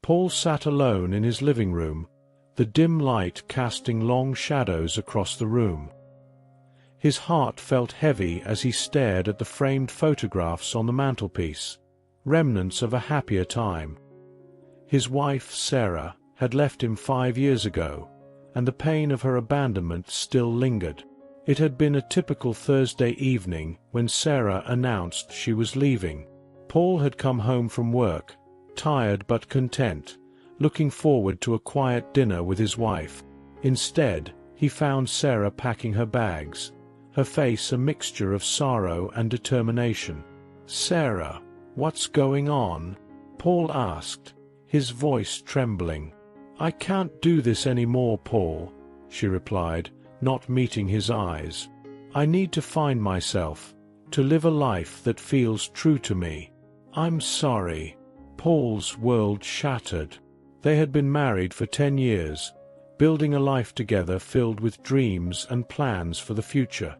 Paul sat alone in his living room, the dim light casting long shadows across the room. His heart felt heavy as he stared at the framed photographs on the mantelpiece, remnants of a happier time. His wife, Sarah, had left him 5 years ago, and the pain of her abandonment still lingered. It had been a typical Thursday evening when Sarah announced she was leaving. Paul had come home from work, tired but content, looking forward to a quiet dinner with his wife. Instead, he found Sarah packing her bags, her face a mixture of sorrow and determination. "Sarah, what's going on?" Paul asked, his voice trembling. "I can't do this anymore, Paul," she replied, not meeting his eyes. "I need to find myself, to live a life that feels true to me." "I'm sorry." Paul's world shattered. They had been married for 10 years, building a life together filled with dreams and plans for the future.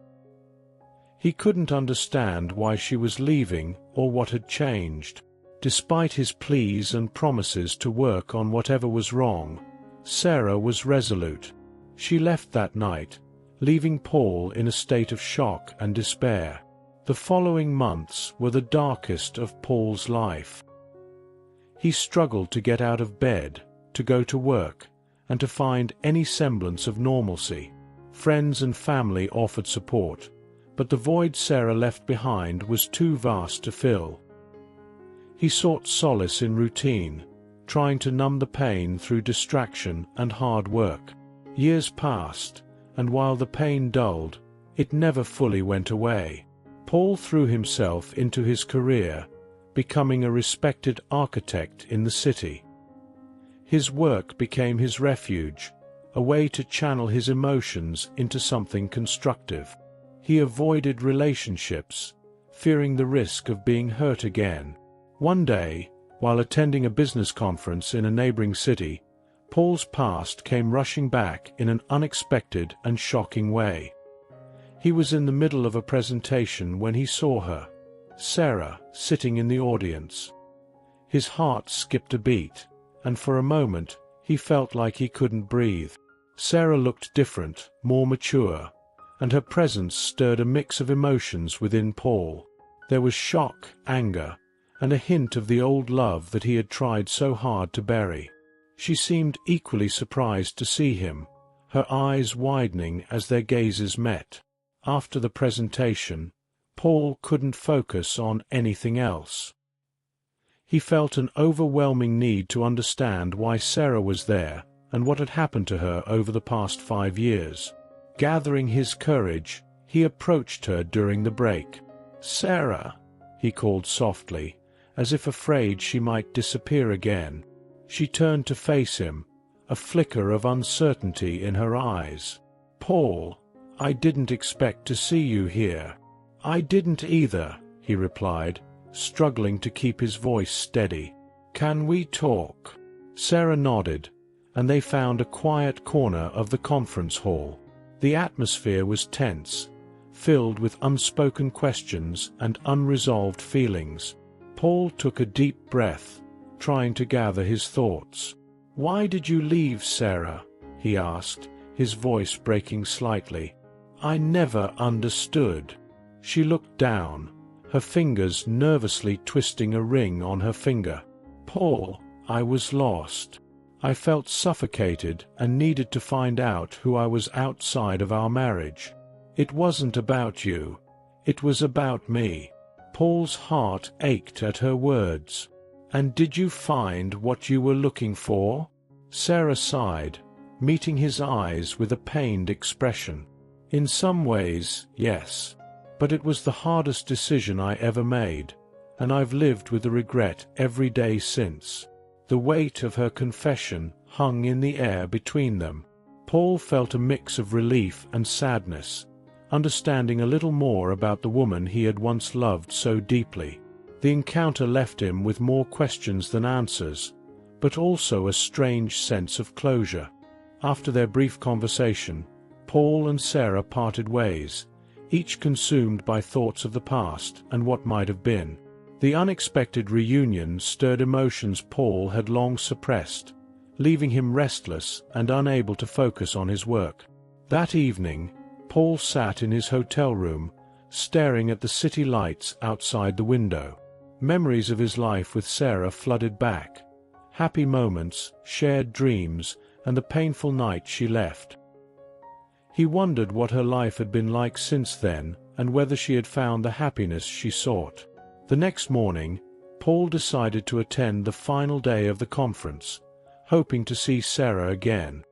He couldn't understand why she was leaving or what had changed. Despite his pleas and promises to work on whatever was wrong, Sarah was resolute. She left that night, leaving Paul in a state of shock and despair. The following months were the darkest of Paul's life. He struggled to get out of bed, to go to work, and to find any semblance of normalcy. Friends and family offered support, but the void Sarah left behind was too vast to fill. He sought solace in routine, trying to numb the pain through distraction and hard work. Years passed, and while the pain dulled, it never fully went away. Paul threw himself into his career, becoming a respected architect in the city. His work became his refuge, a way to channel his emotions into something constructive. He avoided relationships, fearing the risk of being hurt again. One day, while attending a business conference in a neighboring city, Paul's past came rushing back in an unexpected and shocking way. He was in the middle of a presentation when he saw her, Sarah, sitting in the audience. His heart skipped a beat, and for a moment, he felt like he couldn't breathe. Sarah looked different, more mature, and her presence stirred a mix of emotions within Paul. There was shock, anger, and a hint of the old love that he had tried so hard to bury. She seemed equally surprised to see him, her eyes widening as their gazes met. After the presentation, Paul couldn't focus on anything else. He felt an overwhelming need to understand why Sarah was there and what had happened to her over the past 5 years. Gathering his courage, he approached her during the break. "Sarah," he called softly, as if afraid she might disappear again. She turned to face him, a flicker of uncertainty in her eyes. "Paul, I didn't expect to see you here." "I didn't either," he replied, struggling to keep his voice steady. "Can we talk?" Sarah nodded, and they found a quiet corner of the conference hall. The atmosphere was tense, filled with unspoken questions and unresolved feelings. Paul took a deep breath, trying to gather his thoughts. "Why did you leave, Sarah?" he asked, his voice breaking slightly. "I never understood." She looked down, her fingers nervously twisting a ring on her finger. "Paul, I was lost. I felt suffocated and needed to find out who I was outside of our marriage. It wasn't about you. It was about me." Paul's heart ached at her words. "And did you find what you were looking for?" Sarah sighed, meeting his eyes with a pained expression. "In some ways, yes. But it was the hardest decision I ever made, and I've lived with the regret every day since." The weight of her confession hung in the air between them. Paul felt a mix of relief and sadness, understanding a little more about the woman he had once loved so deeply. The encounter left him with more questions than answers, but also a strange sense of closure. After their brief conversation, Paul and Sarah parted ways, each consumed by thoughts of the past and what might have been. The unexpected reunion stirred emotions Paul had long suppressed, leaving him restless and unable to focus on his work. That evening, Paul sat in his hotel room, staring at the city lights outside the window. Memories of his life with Sarah flooded back. Happy moments, shared dreams, and the painful night she left. He wondered what her life had been like since then, and whether she had found the happiness she sought. The next morning, Paul decided to attend the final day of the conference, hoping to see Sarah again.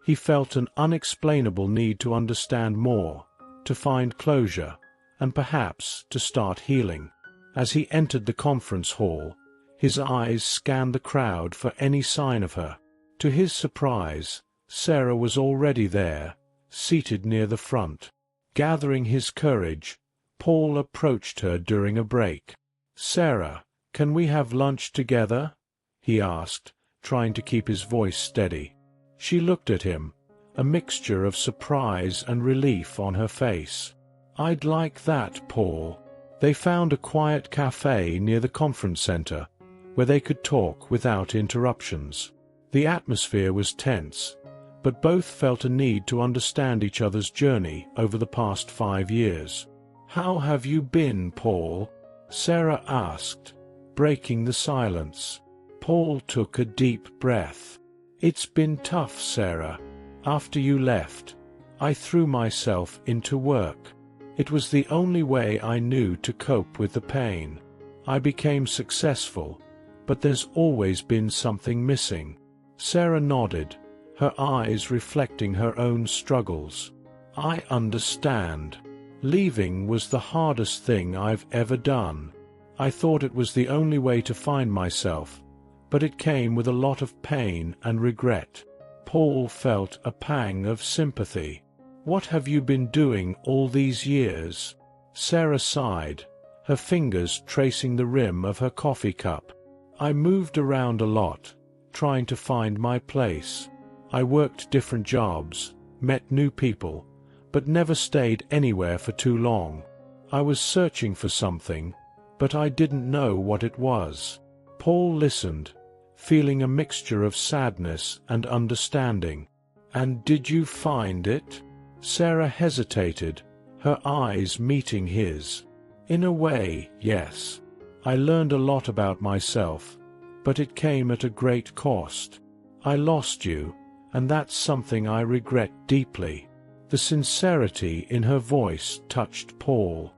He felt an unexplainable need to understand more, to find closure, and perhaps to start healing. As he entered the conference hall, his eyes scanned the crowd for any sign of her. To his surprise, Sarah was already there, seated near the front. Gathering his courage, Paul approached her during a break. "Sarah, can we have lunch together?" he asked, trying to keep his voice steady. She looked at him, a mixture of surprise and relief on her face. "I'd like that, Paul." They found a quiet cafe near the conference center, where they could talk without interruptions. The atmosphere was tense, but both felt a need to understand each other's journey over the past 5 years. "How have you been, Paul?" Sarah asked, breaking the silence. Paul took a deep breath. "It's been tough, Sarah. After you left, I threw myself into work. It was the only way I knew to cope with the pain. I became successful, but there's always been something missing." Sarah nodded, her eyes reflecting her own struggles. "I understand. Leaving was the hardest thing I've ever done. I thought it was the only way to find myself, but it came with a lot of pain and regret." Paul felt a pang of sympathy. "What have you been doing all these years?" Sarah sighed, her fingers tracing the rim of her coffee cup. "I moved around a lot, trying to find my place. I worked different jobs, met new people, but never stayed anywhere for too long. I was searching for something, but I didn't know what it was." Paul listened, feeling a mixture of sadness and understanding. "And did you find it?" Sarah hesitated, her eyes meeting his. "In a way, yes. I learned a lot about myself, but it came at a great cost. I lost you, and that's something I regret deeply." The sincerity in her voice touched Paul.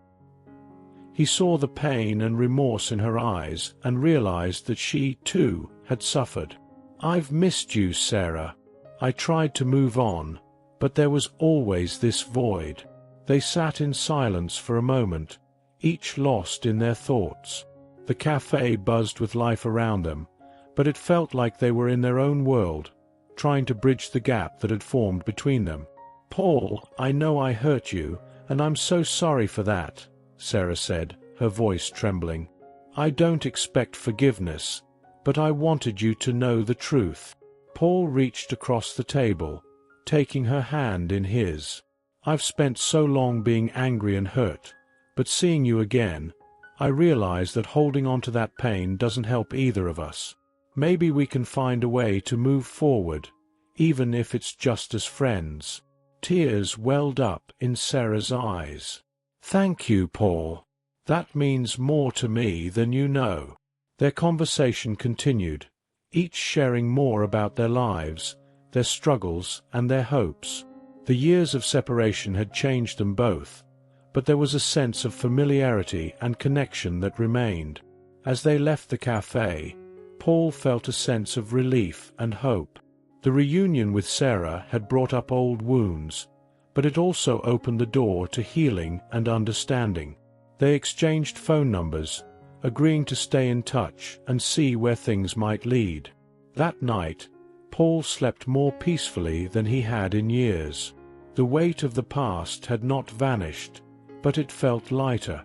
He saw the pain and remorse in her eyes and realized that she, too, had suffered. "I've missed you, Sarah. I tried to move on, but there was always this void." They sat in silence for a moment, each lost in their thoughts. The cafe buzzed with life around them, but it felt like they were in their own world, trying to bridge the gap that had formed between them. "Paul, I know I hurt you, and I'm so sorry for that," Sarah said, her voice trembling. "I don't expect forgiveness, but I wanted you to know the truth." Paul reached across the table, taking her hand in his. "I've spent so long being angry and hurt, but seeing you again, I realize that holding on to that pain doesn't help either of us. Maybe we can find a way to move forward, even if it's just as friends." Tears welled up in Sarah's eyes. "Thank you, Paul. That means more to me than you know." Their conversation continued, each sharing more about their lives, their struggles, and their hopes. The years of separation had changed them both, but there was a sense of familiarity and connection that remained. As they left the cafe, Paul felt a sense of relief and hope. The reunion with Sarah had brought up old wounds, but it also opened the door to healing and understanding. They exchanged phone numbers, agreeing to stay in touch and see where things might lead. That night, Paul slept more peacefully than he had in years. The weight of the past had not vanished, but it felt lighter.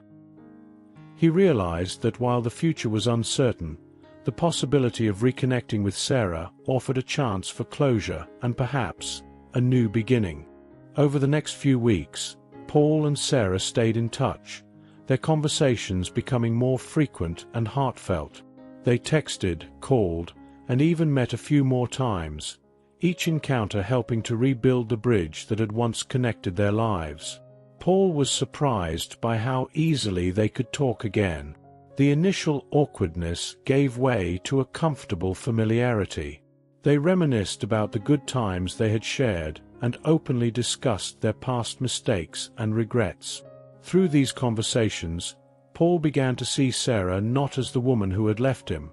He realized that while the future was uncertain, the possibility of reconnecting with Sarah offered a chance for closure and perhaps a new beginning. Over the next few weeks, Paul and Sarah stayed in touch, their conversations becoming more frequent and heartfelt. They texted, called, and even met a few more times, each encounter helping to rebuild the bridge that had once connected their lives. Paul was surprised by how easily they could talk again. The initial awkwardness gave way to a comfortable familiarity. They reminisced about the good times they had shared and openly discussed their past mistakes and regrets. Through these conversations, Paul began to see Sarah not as the woman who had left him,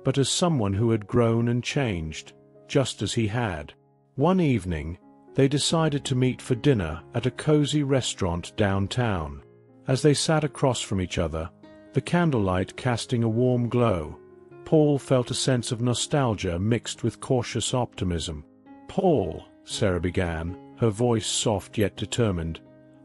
but as someone who had grown and changed, just as he had. One evening, they decided to meet for dinner at a cozy restaurant downtown. As they sat across from each other, the candlelight casting a warm glow, Paul felt a sense of nostalgia mixed with cautious optimism. "Paul," Sarah began, her voice soft yet determined,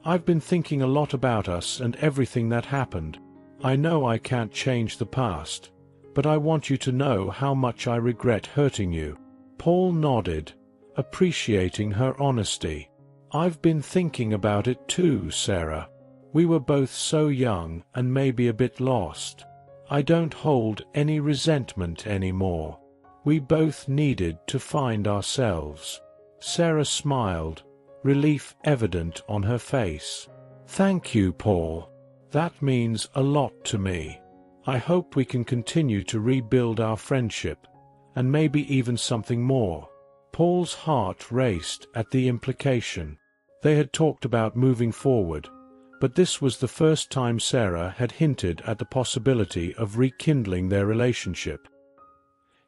"I've been thinking a lot about us and everything that happened. I know I can't change the past, but I want you to know how much I regret hurting you." Paul nodded, appreciating her honesty. "I've been thinking about it too, Sarah. We were both so young and maybe a bit lost. I don't hold any resentment anymore. We both needed to find ourselves." Sarah smiled, relief evident on her face. "Thank you, Paul. That means a lot to me. I hope we can continue to rebuild our friendship, and maybe even something more." Paul's heart raced at the implication. They had talked about moving forward, but this was the first time Sarah had hinted at the possibility of rekindling their relationship.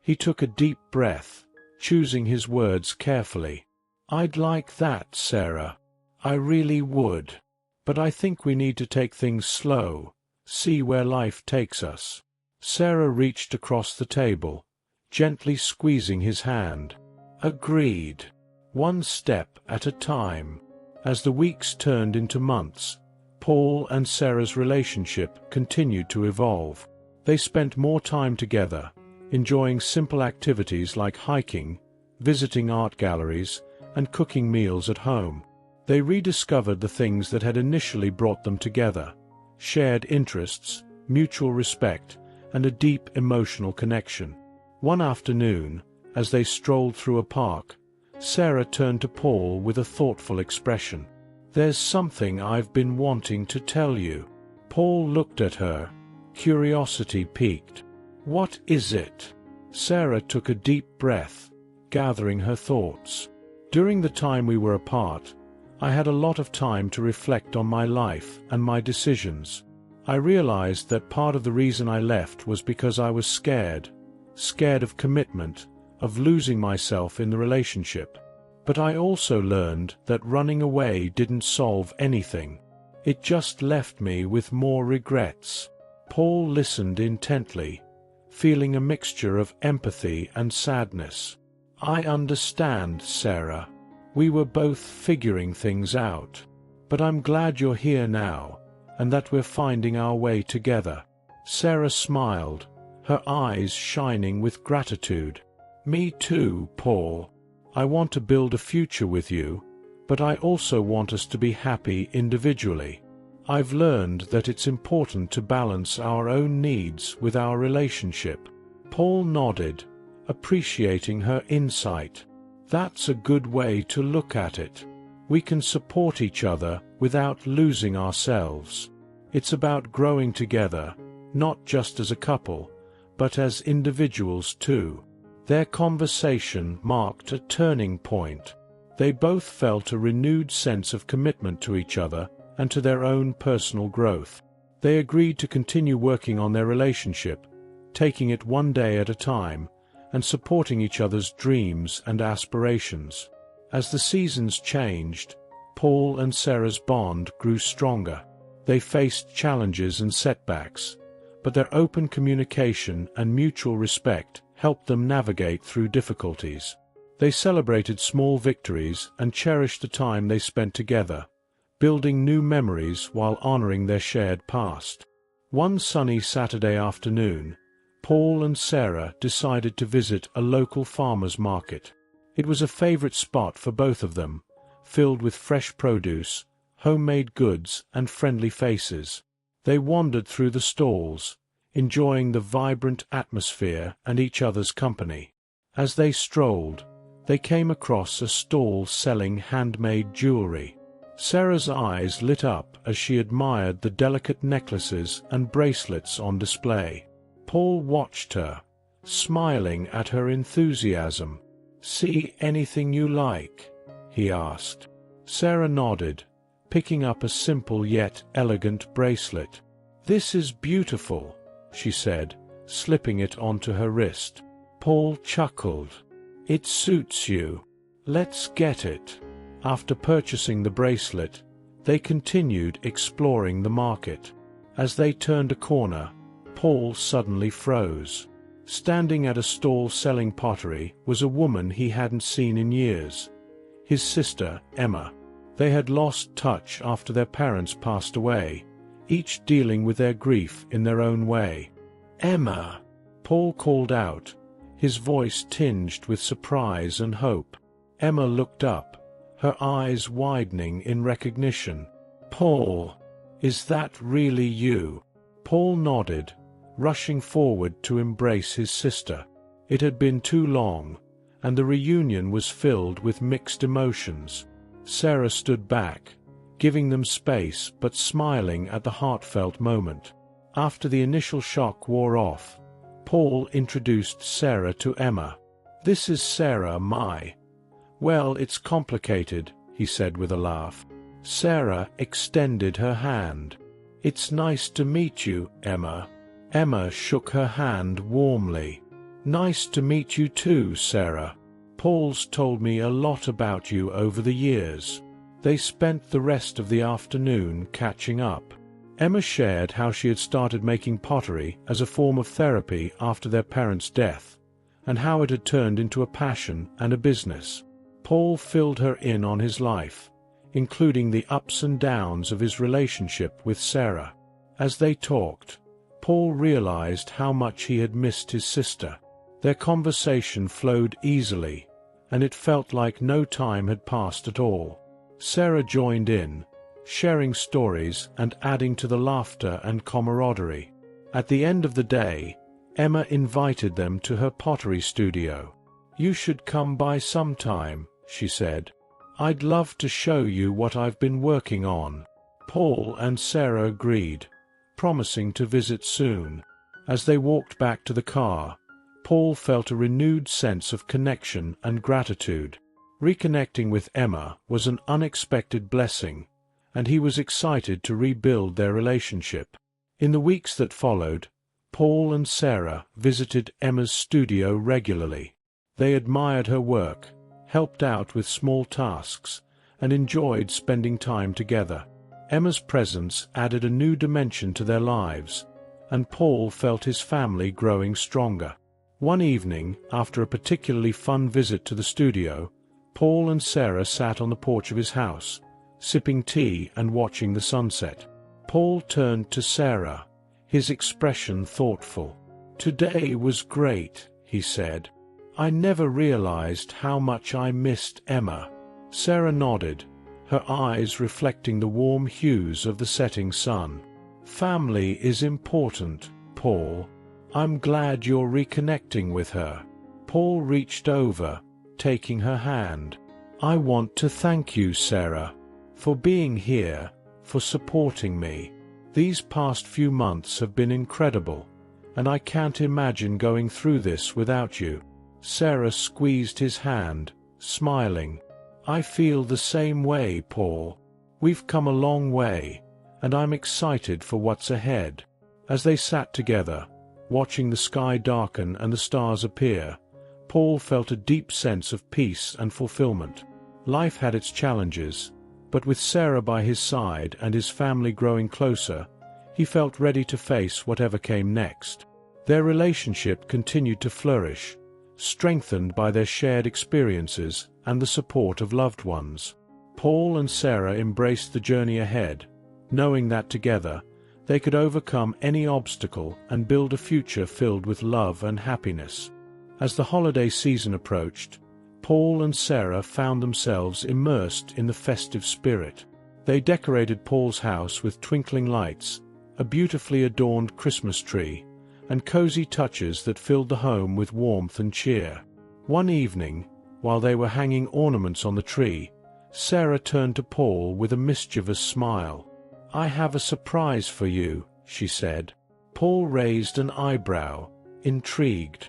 He took a deep breath, choosing his words carefully. "I'd like that, Sarah. I really would. But I think we need to take things slow, see where life takes us." Sarah reached across the table, gently squeezing his hand. "Agreed. One step at a time." As the weeks turned into months, Paul and Sarah's relationship continued to evolve. They spent more time together, enjoying simple activities like hiking, visiting art galleries, and cooking meals at home. They rediscovered the things that had initially brought them together: shared interests, mutual respect, and a deep emotional connection. One afternoon, as they strolled through a park, Sarah turned to Paul with a thoughtful expression. "There's something I've been wanting to tell you." Paul looked at her, curiosity piqued. "What is it?" Sarah took a deep breath, gathering her thoughts. "During the time we were apart, I had a lot of time to reflect on my life and my decisions. I realized that part of the reason I left was because I was scared of commitment, of losing myself in the relationship. But I also learned that running away didn't solve anything. It just left me with more regrets." Paul listened intently, feeling a mixture of empathy and sadness. "I understand, Sarah. We were both figuring things out. But I'm glad you're here now, and that we're finding our way together." Sarah smiled, her eyes shining with gratitude. "Me too, Paul. I want to build a future with you, but I also want us to be happy individually. I've learned that it's important to balance our own needs with our relationship." Paul nodded, appreciating her insight. "That's a good way to look at it. We can support each other without losing ourselves. It's about growing together, not just as a couple, but as individuals too." Their conversation marked a turning point. They both felt a renewed sense of commitment to each other and to their own personal growth. They agreed to continue working on their relationship, taking it one day at a time, and supporting each other's dreams and aspirations. As the seasons changed, Paul and Sarah's bond grew stronger. They faced challenges and setbacks, but their open communication and mutual respect helped them navigate through difficulties. They celebrated small victories and cherished the time they spent together, building new memories while honoring their shared past. One sunny Saturday afternoon, Paul and Sarah decided to visit a local farmer's market. It was a favorite spot for both of them, filled with fresh produce, homemade goods, and friendly faces. They wandered through the stalls, enjoying the vibrant atmosphere and each other's company. As they strolled, they came across a stall selling handmade jewelry. Sarah's eyes lit up as she admired the delicate necklaces and bracelets on display. Paul watched her, smiling at her enthusiasm. "See anything you like?" he asked. Sarah nodded, picking up a simple yet elegant bracelet. "This is beautiful," she said, slipping it onto her wrist. Paul chuckled. "It suits you. Let's get it." After purchasing the bracelet, they continued exploring the market. As they turned a corner, Paul suddenly froze. Standing at a stall selling pottery was a woman he hadn't seen in years. His sister, Emma. They had lost touch after their parents passed away, each dealing with their grief in their own way. "Emma!" Paul called out, his voice tinged with surprise and hope. Emma looked up, her eyes widening in recognition. "Paul, is that really you?" Paul nodded, rushing forward to embrace his sister. It had been too long, and the reunion was filled with mixed emotions. Sarah stood back, giving them space but smiling at the heartfelt moment. After the initial shock wore off, Paul introduced Sarah to Emma. "This is Sarah, Well, it's complicated," he said with a laugh. Sarah extended her hand. "It's nice to meet you, Emma." Emma shook her hand warmly. "Nice to meet you too, Sarah. Paul's told me a lot about you over the years." They spent the rest of the afternoon catching up. Emma shared how she had started making pottery as a form of therapy after their parents' death, and how it had turned into a passion and a business. Paul filled her in on his life, including the ups and downs of his relationship with Sarah. As they talked, Paul realized how much he had missed his sister. Their conversation flowed easily, and it felt like no time had passed at all. Sarah joined in, sharing stories and adding to the laughter and camaraderie. At the end of the day, Emma invited them to her pottery studio. "You should come by sometime," she said. "I'd love to show you what I've been working on." Paul and Sarah agreed, promising to visit soon. As they walked back to the car, Paul felt a renewed sense of connection and gratitude. Reconnecting with Emma was an unexpected blessing, and he was excited to rebuild their relationship. In the weeks that followed, Paul and Sarah visited Emma's studio regularly. They admired her work, helped out with small tasks, and enjoyed spending time together. Emma's presence added a new dimension to their lives, and Paul felt his family growing stronger. One evening, after a particularly fun visit to the studio, Paul and Sarah sat on the porch of his house, sipping tea and watching the sunset. Paul turned to Sarah, his expression thoughtful. "Today was great," he said. "I never realized how much I missed Emma." Sarah nodded, her eyes reflecting the warm hues of the setting sun. "Family is important, Paul. I'm glad you're reconnecting with her." Paul reached over, taking her hand. "I want to thank you, Sarah, for being here, for supporting me. These past few months have been incredible, and I can't imagine going through this without you." Sarah squeezed his hand, smiling. "I feel the same way, Paul. We've come a long way, and I'm excited for what's ahead." As they sat together, watching the sky darken and the stars appear, Paul felt a deep sense of peace and fulfillment. Life had its challenges, but with Sarah by his side and his family growing closer, he felt ready to face whatever came next. Their relationship continued to flourish, strengthened by their shared experiences and the support of loved ones. Paul and Sarah embraced the journey ahead, knowing that together they could overcome any obstacle and build a future filled with love and happiness. As the holiday season approached, Paul and Sarah found themselves immersed in the festive spirit. They decorated Paul's house with twinkling lights a beautifully adorned Christmas tree, and cozy touches that filled the home with warmth and cheer. One evening, while they were hanging ornaments on the tree, Sarah turned to Paul with a mischievous smile. "I have a surprise for you," she said. Paul raised an eyebrow, intrigued.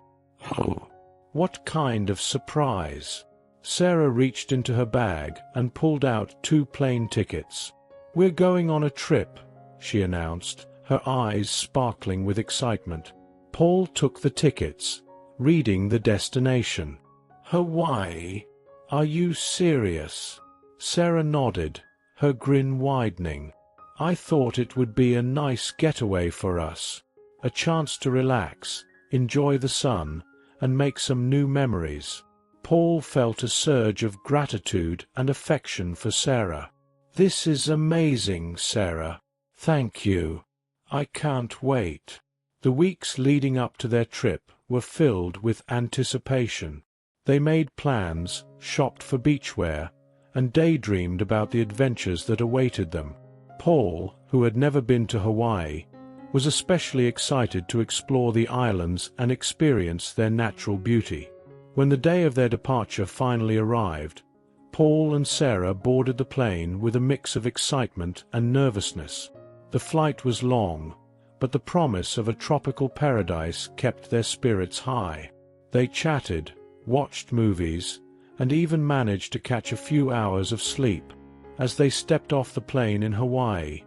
"Oh, what kind of surprise?" Sarah reached into her bag and pulled out 2 plane tickets. "We're going on a trip," she announced, her eyes sparkling with excitement. Paul took the tickets, reading the destination. "Hawaii? Are you serious?" Sarah nodded, her grin widening. "I thought it would be a nice getaway for us. A chance to relax, enjoy the sun, and make some new memories." Paul felt a surge of gratitude and affection for Sarah. "This is amazing, Sarah. Thank you. I can't wait." The weeks leading up to their trip were filled with anticipation. They made plans, shopped for beachwear, and daydreamed about the adventures that awaited them. Paul, who had never been to Hawaii, was especially excited to explore the islands and experience their natural beauty. When the day of their departure finally arrived, Paul and Sarah boarded the plane with a mix of excitement and nervousness. The flight was long, but the promise of a tropical paradise kept their spirits high. They chatted, watched movies, and even managed to catch a few hours of sleep. As they stepped off the plane in Hawaii,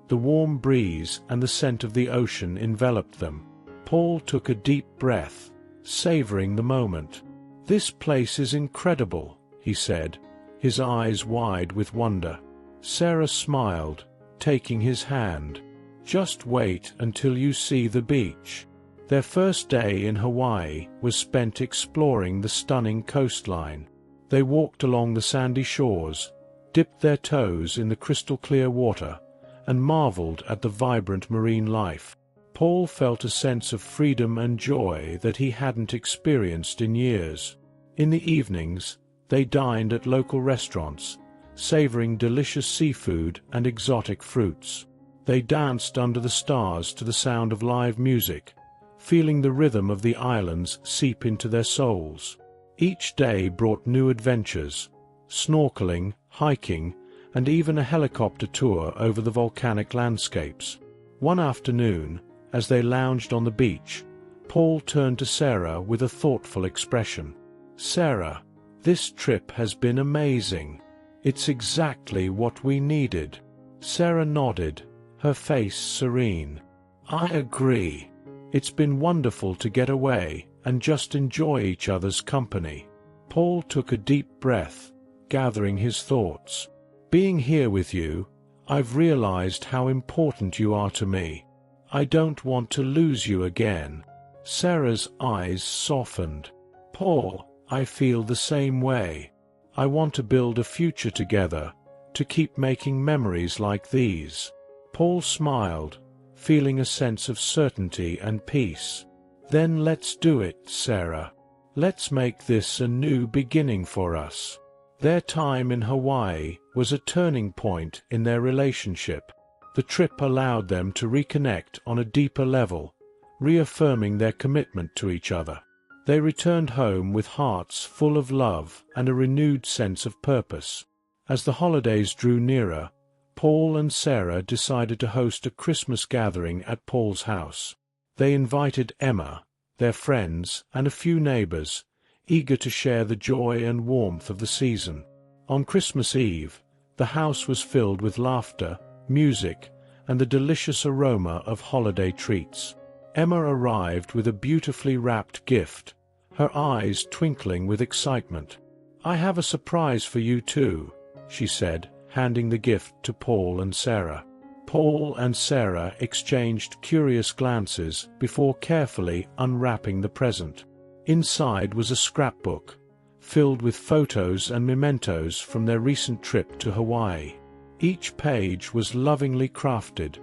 the warm breeze and the scent of the ocean enveloped them. Paul took a deep breath, savoring the moment. "This place is incredible," he said, his eyes wide with wonder. Sarah smiled, taking his hand. "Just wait until you see the beach." Their first day in Hawaii was spent exploring the stunning coastline. They walked along the sandy shores, dipped their toes in the crystal-clear water, and marveled at the vibrant marine life. Paul felt a sense of freedom and joy that he hadn't experienced in years. In the evenings, they dined at local restaurants, savoring delicious seafood and exotic fruits. They danced under the stars to the sound of live music, feeling the rhythm of the islands seep into their souls. Each day brought new adventures: snorkeling, hiking, and even a helicopter tour over the volcanic landscapes. One afternoon, as they lounged on the beach, Paul turned to Sarah with a thoughtful expression. "Sarah, this trip has been amazing. It's exactly what we needed." Sarah nodded, her face serene. "I agree. It's been wonderful to get away and just enjoy each other's company." Paul took a deep breath, gathering his thoughts. "Being here with you, I've realized how important you are to me. I don't want to lose you again." Sarah's eyes softened. "Paul, I feel the same way. I want to build a future together, to keep making memories like these." Paul smiled, feeling a sense of certainty and peace. "Then let's do it, Sarah. Let's make this a new beginning for us." Their time in Hawaii was a turning point in their relationship. The trip allowed them to reconnect on a deeper level, reaffirming their commitment to each other. They returned home with hearts full of love and a renewed sense of purpose. As the holidays drew nearer, Paul and Sarah decided to host a Christmas gathering at Paul's house. They invited Emma, their friends, and a few neighbors, eager to share the joy and warmth of the season. On Christmas Eve, the house was filled with laughter, music, and the delicious aroma of holiday treats. Emma arrived with a beautifully wrapped gift, her eyes twinkling with excitement. "I have a surprise for you too," she said, handing the gift to Paul and Sarah. Paul and Sarah exchanged curious glances before carefully unwrapping the present. Inside was a scrapbook, filled with photos and mementos from their recent trip to Hawaii. Each page was lovingly crafted,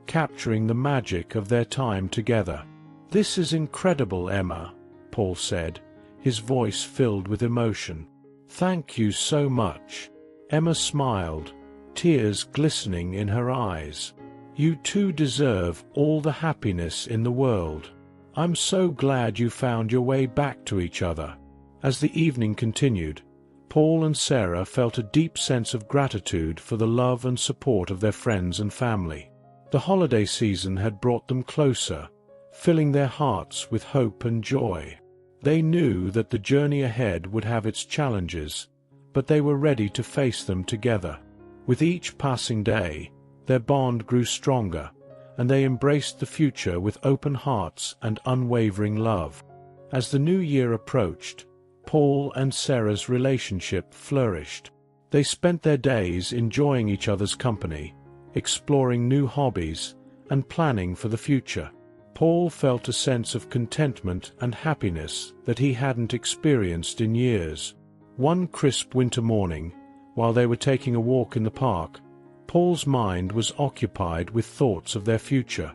capturing the magic of their time together. "This is incredible, Emma," Paul said, his voice filled with emotion. "Thank you so much." Emma smiled, tears glistening in her eyes. You two deserve all the happiness in the world. I'm so glad you found your way back to each other." As the evening continued, Paul and Sarah felt a deep sense of gratitude for the love and support of their friends and family. The holiday season had brought them closer, filling their hearts with hope and joy. They knew that the journey ahead would have its challenges, but they were ready to face them together. With each passing day, their bond grew stronger, and they embraced the future with open hearts and unwavering love. As the new year approached, Paul and Sarah's relationship flourished. They spent their days enjoying each other's company, exploring new hobbies, and planning for the future. Paul felt a sense of contentment and happiness that he hadn't experienced in years. One crisp winter morning, while they were taking a walk in the park, Paul's mind was occupied with thoughts of their future.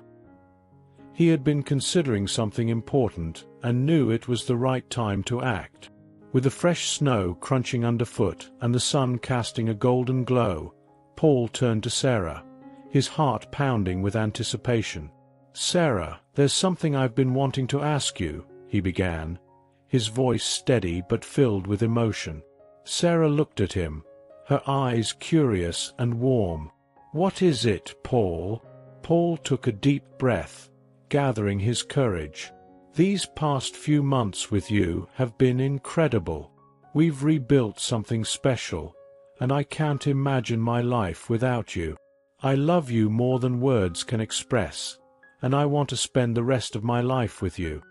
He had been considering something important and knew it was the right time to act. With the fresh snow crunching underfoot and the sun casting a golden glow, Paul turned to Sarah, his heart pounding with anticipation. "Sarah, there's something I've been wanting to ask you," he began, his voice steady but filled with emotion. Sarah looked at him, her eyes curious and warm. "What is it, Paul?" Paul took a deep breath, gathering his courage. "These past few months with you have been incredible. We've rebuilt something special, and I can't imagine my life without you. I love you more than words can express, and I want to spend the rest of my life with you."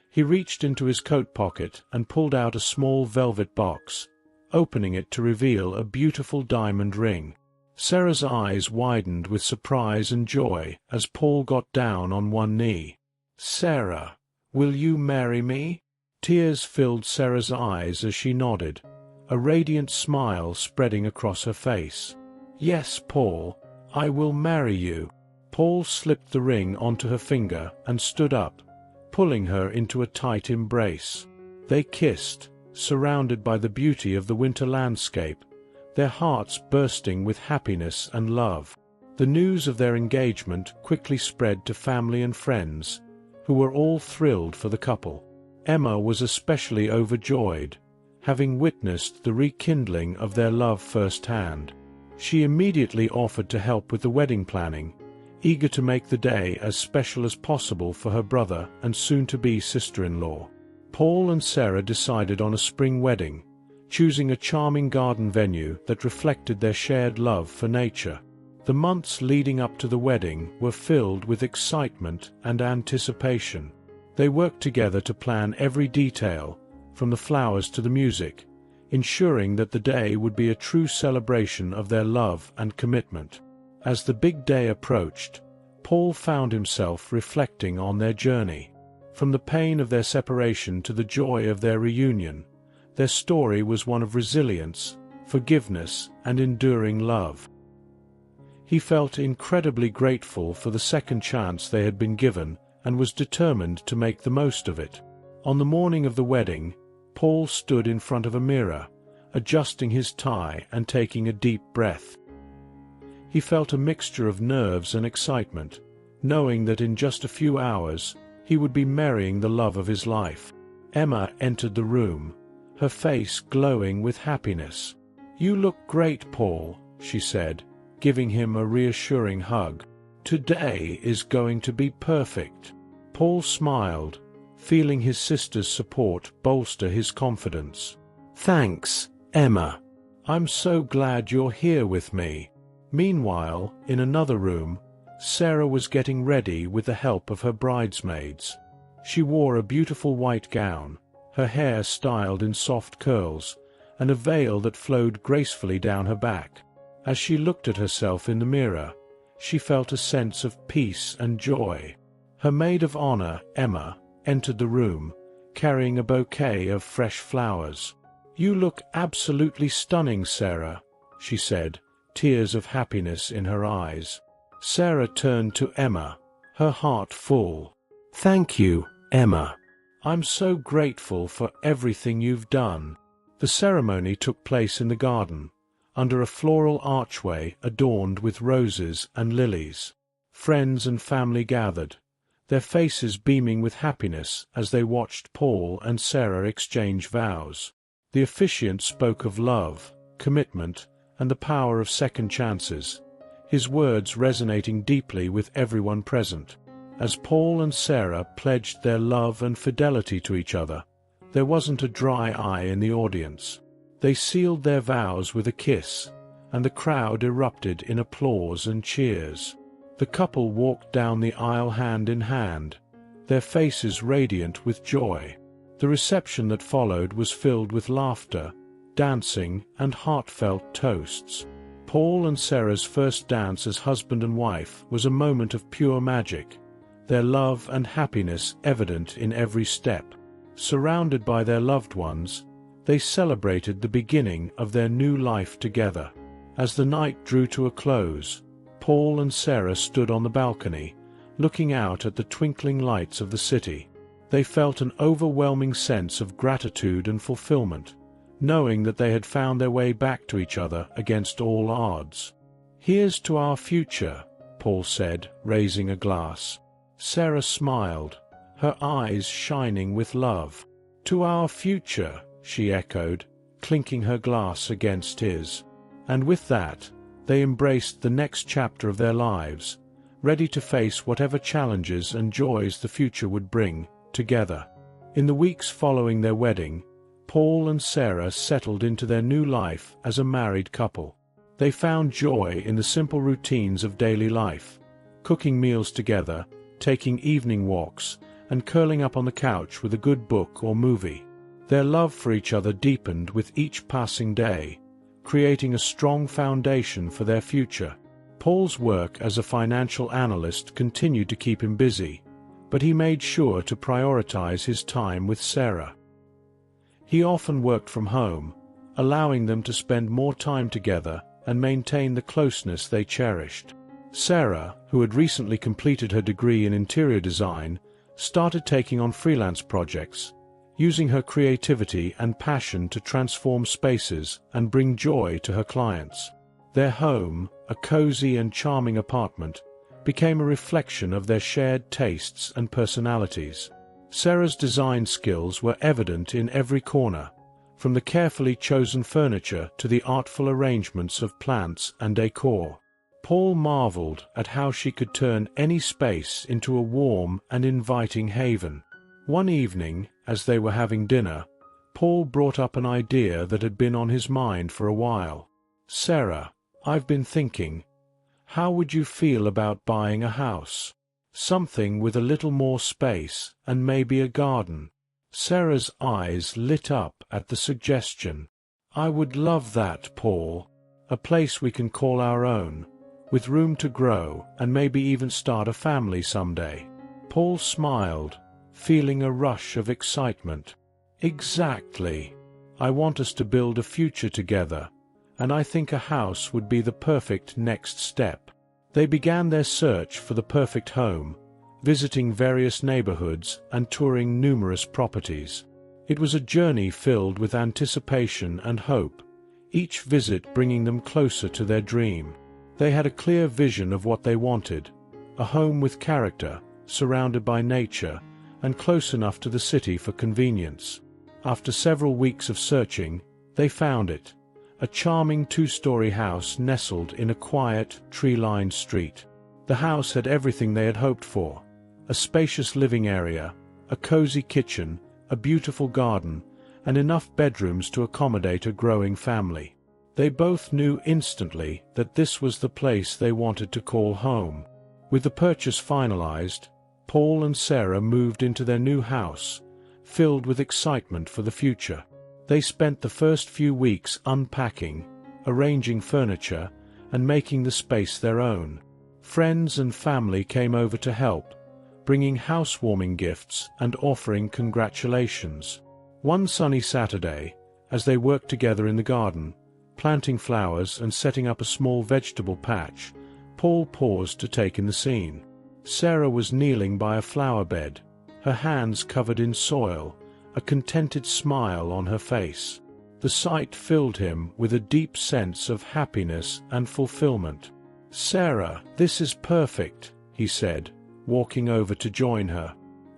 He reached into his coat pocket and pulled out a small velvet box, opening it to reveal a beautiful diamond ring. Sarah's eyes widened with surprise and joy as Paul got down on one knee. "Sarah, will you marry me?" Tears filled Sarah's eyes as she nodded, a radiant smile spreading across her face. "Yes, Paul, I will marry you." Paul slipped the ring onto her finger and stood up, pulling her into a tight embrace. They kissed, surrounded by the beauty of the winter landscape, their hearts bursting with happiness and love. The news of their engagement quickly spread to family and friends, who were all thrilled for the couple. Emma was especially overjoyed, having witnessed the rekindling of their love firsthand. She immediately offered to help with the wedding planning, eager to make the day as special as possible for her brother and soon-to-be sister-in-law. Paul and Sarah decided on a spring wedding, choosing a charming garden venue that reflected their shared love for nature. The months leading up to the wedding were filled with excitement and anticipation. They worked together to plan every detail, from the flowers to the music, ensuring that the day would be a true celebration of their love and commitment. As the big day approached, Paul found himself reflecting on their journey. From the pain of their separation to the joy of their reunion, their story was one of resilience, forgiveness, and enduring love. He felt incredibly grateful for the second chance they had been given and was determined to make the most of it. On the morning of the wedding, Paul stood in front of a mirror, adjusting his tie and taking a deep breath. He felt a mixture of nerves and excitement, knowing that in just a few hours he would be marrying the love of his life. Emma entered the room, her face glowing with happiness. "You look great, Paul," she said, giving him a reassuring hug. "Today is going to be perfect." Paul smiled, feeling his sister's support bolster his confidence. "Thanks, Emma. I'm so glad you're here with me." Meanwhile, in another room, Sarah was getting ready with the help of her bridesmaids. She wore a beautiful white gown, her hair styled in soft curls, and a veil that flowed gracefully down her back. As she looked at herself in the mirror, she felt a sense of peace and joy. Her maid of honor, Emma, entered the room, carrying a bouquet of fresh flowers. "You look absolutely stunning, Sarah," she said, tears of happiness in her eyes. Sarah turned to Emma, her heart full. "Thank you, Emma. I'm so grateful for everything you've done." The ceremony took place in the garden, under a floral archway adorned with roses and lilies. Friends and family gathered, their faces beaming with happiness as they watched Paul and Sarah exchange vows. The officiant spoke of love, commitment, and the power of second chances, his words resonating deeply with everyone present. As Paul and Sarah pledged their love and fidelity to each other, there wasn't a dry eye in the audience. They sealed their vows with a kiss, and the crowd erupted in applause and cheers. The couple walked down the aisle hand in hand, their faces radiant with joy. The reception that followed was filled with laughter, dancing, and heartfelt toasts. Paul and Sarah's first dance as husband and wife was a moment of pure magic, their love and happiness evident in every step. Surrounded by their loved ones, they celebrated the beginning of their new life together. As the night drew to a close, Paul and Sarah stood on the balcony, looking out at the twinkling lights of the city. They felt an overwhelming sense of gratitude and fulfillment, knowing that they had found their way back to each other against all odds. "Here's to our future," Paul said, raising a glass. Sarah smiled, her eyes shining with love. "To our future," she echoed, clinking her glass against his. And with that, they embraced the next chapter of their lives, ready to face whatever challenges and joys the future would bring, together. In the weeks following their wedding, Paul and Sarah settled into their new life as a married couple. They found joy in the simple routines of daily life, cooking meals together, taking evening walks, and curling up on the couch with a good book or movie. Their love for each other deepened with each passing day, creating a strong foundation for their future. Paul's work as a financial analyst continued to keep him busy, but he made sure to prioritize his time with Sarah. He often worked from home, allowing them to spend more time together and maintain the closeness they cherished. Sarah, who had recently completed her degree in interior design, started taking on freelance projects, using her creativity and passion to transform spaces and bring joy to her clients. Their home, a cozy and charming apartment, became a reflection of their shared tastes and personalities. Sarah's design skills were evident in every corner, from the carefully chosen furniture to the artful arrangements of plants and decor. Paul marveled at how she could turn any space into a warm and inviting haven. One evening, as they were having dinner, Paul brought up an idea that had been on his mind for a while. "Sarah, I've been thinking, how would you feel about buying a house? Something with a little more space and maybe a garden." Sarah's eyes lit up at the suggestion. "I would love that, Paul. A place we can call our own, with room to grow and maybe even start a family someday." Paul smiled, feeling a rush of excitement. "Exactly. I want us to build a future together, and I think a house would be the perfect next step." They began their search for the perfect home, visiting various neighborhoods and touring numerous properties. It was a journey filled with anticipation and hope, each visit bringing them closer to their dream. They had a clear vision of what they wanted, a home with character, surrounded by nature, and close enough to the city for convenience. After several weeks of searching, they found it, a charming two-story house nestled in a quiet, tree-lined street. The house had everything they had hoped for: a spacious living area, a cozy kitchen, a beautiful garden, and enough bedrooms to accommodate a growing family. They both knew instantly that this was the place they wanted to call home. With the purchase finalized, Paul and Sarah moved into their new house, filled with excitement for the future. They spent the first few weeks unpacking, arranging furniture, and making the space their own. Friends and family came over to help, bringing housewarming gifts and offering congratulations. One sunny Saturday, as they worked together in the garden, planting flowers and setting up a small vegetable patch, Paul paused to take in the scene. Sarah was kneeling by a flower bed, her hands covered in soil, a contented smile on her face. The sight filled him with a deep sense of happiness and fulfillment. "Sarah, this is perfect," he said, walking over to join her.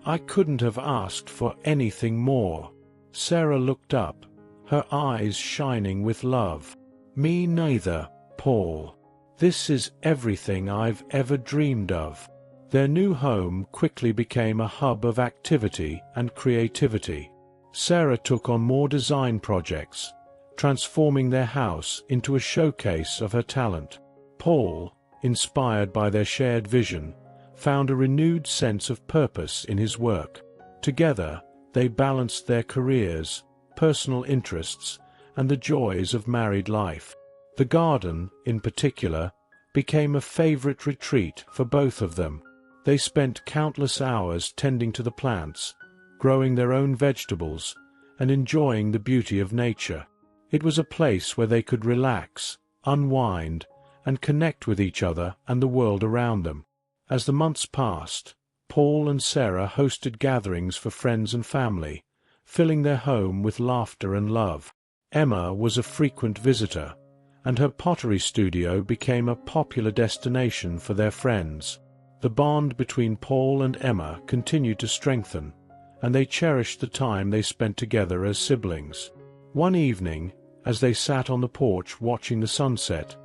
"I couldn't have asked for anything more." Sarah looked up, her eyes shining with love. "Me neither, Paul. This is everything I've ever dreamed of." Their new home quickly became a hub of activity and creativity. Sarah took on more design projects, transforming their house into a showcase of her talent. Paul, inspired by their shared vision, found a renewed sense of purpose in his work. Together, they balanced their careers, personal interests, and the joys of married life. The garden, in particular, became a favorite retreat for both of them. They spent countless hours tending to the plants, growing their own vegetables, and enjoying the beauty of nature. It was a place where they could relax, unwind, and connect with each other and the world around them. As the months passed, Paul and Sarah hosted gatherings for friends and family, filling their home with laughter and love. Emma was a frequent visitor, and her pottery studio became a popular destination for their friends. The bond between Paul and Emma continued to strengthen, and they cherished the time they spent together as siblings. One evening, as they sat on the porch watching the sunset,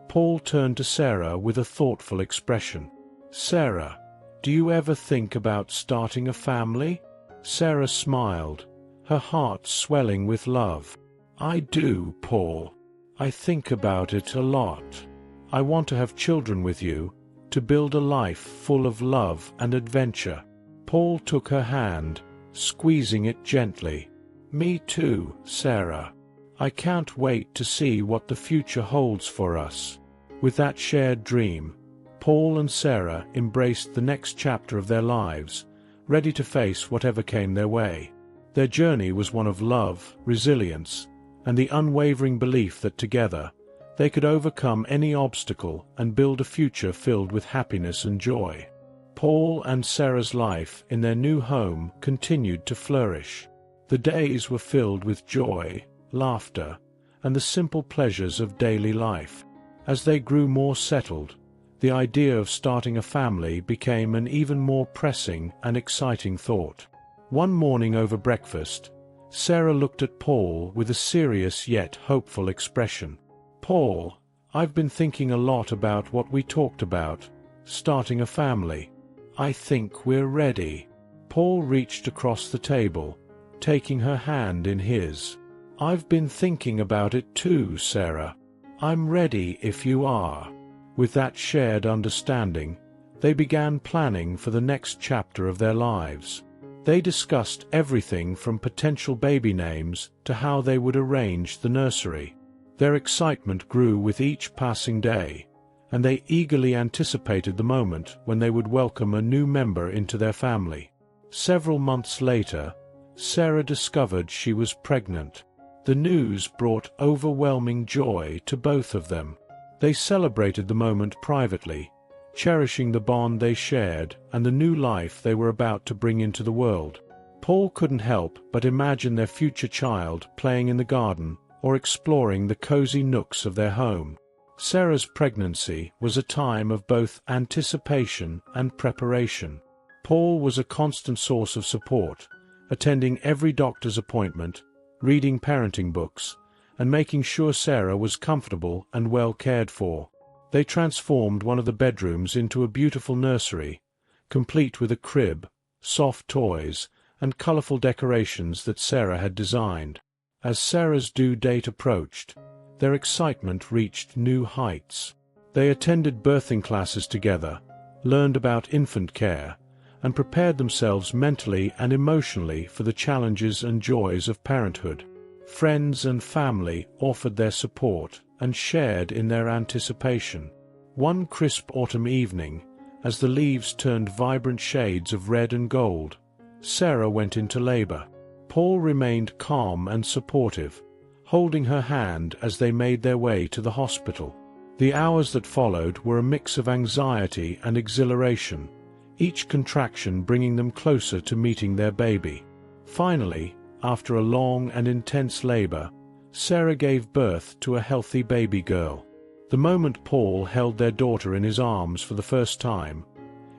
Paul turned to Sarah with a thoughtful expression. "Sarah, do you ever think about starting a family?" Sarah smiled, her heart swelling with love. "I do, Paul. I think about it a lot. I want to have children with you, to build a life full of love and adventure." Paul took her hand, squeezing it gently. "Me too, Sarah. I can't wait to see what the future holds for us." With that shared dream, Paul and Sarah embraced the next chapter of their lives, ready to face whatever came their way. Their journey was one of love, resilience, and the unwavering belief that together, they could overcome any obstacle and build a future filled with happiness and joy. Paul and Sarah's life in their new home continued to flourish. The days were filled with joy, laughter, and the simple pleasures of daily life. As they grew more settled, the idea of starting a family became an even more pressing and exciting thought. One morning over breakfast, Sarah looked at Paul with a serious yet hopeful expression. "Paul, I've been thinking a lot about what we talked about, starting a family. I think we're ready." Paul reached across the table, taking her hand in his. "I've been thinking about it too, Sarah. I'm ready if you are." With that shared understanding, they began planning for the next chapter of their lives. They discussed everything from potential baby names to how they would arrange the nursery. Their excitement grew with each passing day, and they eagerly anticipated the moment when they would welcome a new member into their family. Several months later, Sarah discovered she was pregnant. The news brought overwhelming joy to both of them. They celebrated the moment privately, cherishing the bond they shared and the new life they were about to bring into the world. Paul couldn't help but imagine their future child playing in the garden or exploring the cozy nooks of their home. Sarah's pregnancy was a time of both anticipation and preparation. Paul was a constant source of support, attending every doctor's appointment, reading parenting books, and making sure Sarah was comfortable and well cared for. They transformed one of the bedrooms into a beautiful nursery, complete with a crib, soft toys, and colorful decorations that Sarah had designed. As Sarah's due date approached, their excitement reached new heights. They attended birthing classes together, learned about infant care, and prepared themselves mentally and emotionally for the challenges and joys of parenthood. Friends and family offered their support and shared in their anticipation. One crisp autumn evening, as the leaves turned vibrant shades of red and gold, Sarah went into labor. Paul remained calm and supportive, holding her hand as they made their way to the hospital. The hours that followed were a mix of anxiety and exhilaration, each contraction bringing them closer to meeting their baby. Finally, after a long and intense labor, Sarah gave birth to a healthy baby girl. The moment Paul held their daughter in his arms for the first time,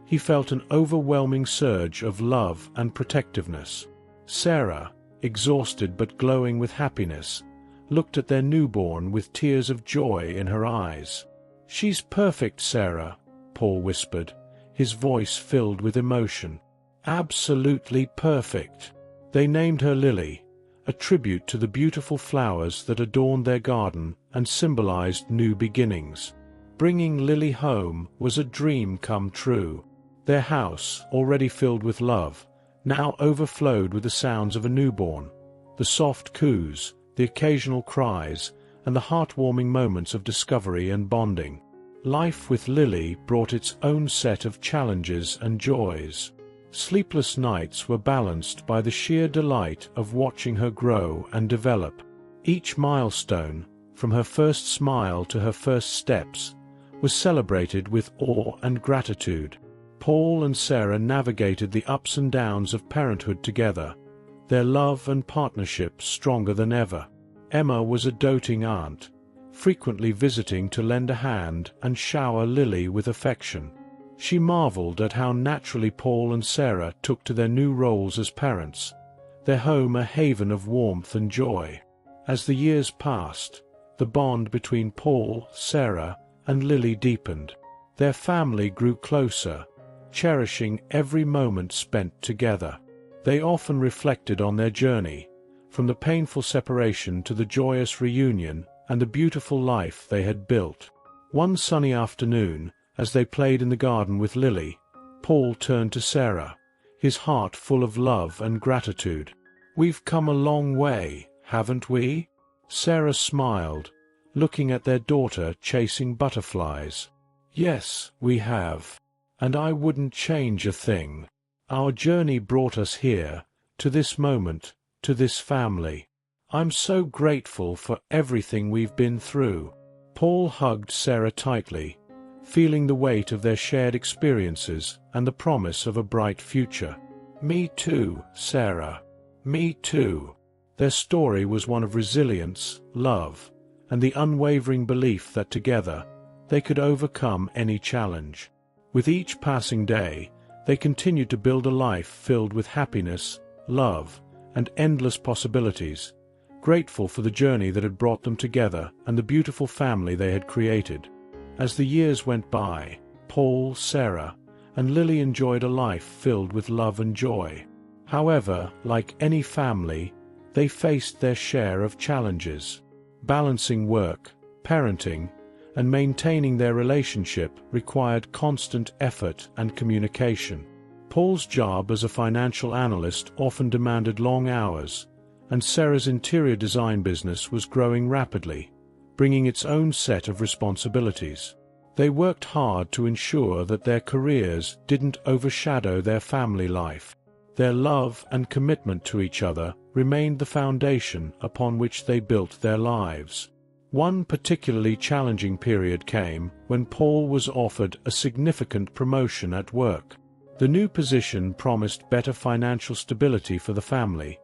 he felt an overwhelming surge of love and protectiveness. Sarah, exhausted but glowing with happiness, looked at their newborn with tears of joy in her eyes. "She's perfect, Sarah," Paul whispered, his voice filled with emotion. "Absolutely perfect." They named her Lily, a tribute to the beautiful flowers that adorned their garden and symbolized new beginnings. Bringing Lily home was a dream come true. Their house, already filled with love, now overflowed with the sounds of a newborn, the soft coos, the occasional cries, and the heartwarming moments of discovery and bonding. Life with Lily brought its own set of challenges and joys. Sleepless nights were balanced by the sheer delight of watching her grow and develop. Each milestone, from her first smile to her first steps, was celebrated with awe and gratitude. Paul and Sarah navigated the ups and downs of parenthood together, their love and partnership stronger than ever. Emma was a doting aunt, frequently visiting to lend a hand and shower Lily with affection. She marveled at how naturally Paul and Sarah took to their new roles as parents, their home a haven of warmth and joy. As the years passed, the bond between Paul, Sarah, and Lily deepened. Their family grew closer, cherishing every moment spent together. They often reflected on their journey, from the painful separation to the joyous reunion and the beautiful life they had built. One sunny afternoon, as they played in the garden with Lily, Paul turned to Sarah, his heart full of love and gratitude. "We've come a long way, haven't we?" Sarah smiled, looking at their daughter chasing butterflies. "Yes, we have. And I wouldn't change a thing. Our journey brought us here, to this moment, to this family. I'm so grateful for everything we've been through." Paul hugged Sarah tightly, feeling the weight of their shared experiences and the promise of a bright future. "Me too, Sarah. Me too." Their story was one of resilience, love, and the unwavering belief that together they could overcome any challenge. With each passing day, they continued to build a life filled with happiness, love, and endless possibilities, grateful for the journey that had brought them together and the beautiful family they had created. As the years went by, Paul, Sarah, and Lily enjoyed a life filled with love and joy. However, like any family, they faced their share of challenges. Balancing work, parenting, and maintaining their relationship required constant effort and communication. Paul's job as a financial analyst often demanded long hours, and Sarah's interior design business was growing rapidly, bringing its own set of responsibilities. They worked hard to ensure that their careers didn't overshadow their family life. Their love and commitment to each other remained the foundation upon which they built their lives. One particularly challenging period came when Paul was offered a significant promotion at work. The new position promised better financial stability for the family,